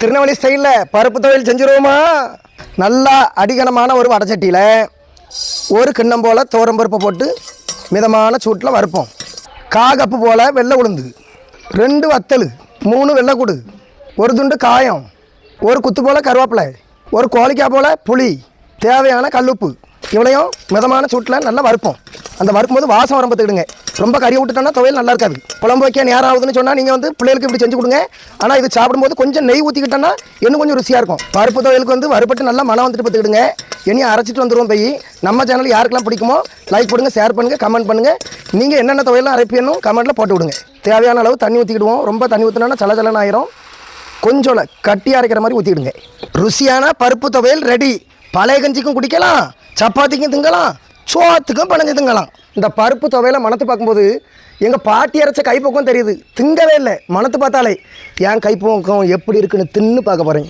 திருநெல்வேலி ஸ்டைலில் பருப்பு துவையல் செஞ்சுருவோமா? நல்லா அடிகனமான ஒரு வடச்சட்டியில் ஒரு கிண்ணம் போல் பருப்பை போட்டு மிதமான சூட்டில் வறுப்போம். கப்பு போல் வெள்ளை உளுந்து, 2 வத்தல், 3 வெள்ளைக்கூடு, ஒரு துண்டு காயம், ஒரு குத்து போல் கருவேப்பிலை, ஒரு கோழிக்காய் போல் புளி, தேவையான கல்லுப்பு, இவ்வளையும் மிதமான சூட்டில் நல்லா வறுப்போம். அந்த வறுக்கும்போது வாசம் வரம் பார்த்துக்கிடுங்க. ரொம்ப கறியை விட்டுட்டோன்னா துவையல் நல்லா இருக்காது. குழம்பு வைக்க நேரம் ஆகுதுன்னு சொன்னால் நீங்கள் வந்து பிள்ளைகளுக்கு இப்படி செஞ்சு கொடுங்க. ஆனால் இது சாப்பிடும்போது கொஞ்சம் நெய் ஊற்றிக்கிட்டோன்னா இன்னும் கொஞ்சம் ருசியாக இருக்கும். பருப்பு துவையலுக்கு வந்து வறுப்பட்டு நல்லா மனம் வந்துட்டு பார்த்துக்கிடுங்க. இனியும் அரைச்சிட்டு வந்துடுவோம். போய் நம்ம சேனல் யாருக்கெல்லாம் பிடிக்குமோ லைக் பண்ணுங்க, ஷேர் பண்ணுங்கள், கமெண்ட் பண்ணுங்கள். நீங்கள் என்னென்ன துவையெல்லாம் அரைப்பீனும் கமெண்ட்டில் போட்டு விடுங்க. தேவையான அளவு தண்ணி ஊற்றிக்கிடுவோம். ரொம்ப தண்ணி ஊற்றினோன்னா சலச்சலன்னு ஆயிரும். கொஞ்சம் கட்டி அரைக்கிற மாதிரி ஊற்றிடுங்க. ருசியான பருப்பு துவையல் ரெடி. பழைய கஞ்சிக்கும் குடிக்கலாம், சப்பாத்திக்கும் திங்கலாம், சோத்துக்கும் பழஞ்சு திங்கலாம். இந்த பருப்பு துவையில மணத்து பார்க்கும்போது எங்கள் பாட்டி அரைச்ச கைப்பக்கம் தெரியுது. திங்கவே இல்லை, மணத்து பார்த்தாலே என் கைப்பக்கம் எப்படி இருக்குன்னு தின்னு பார்க்க போகிறேன்.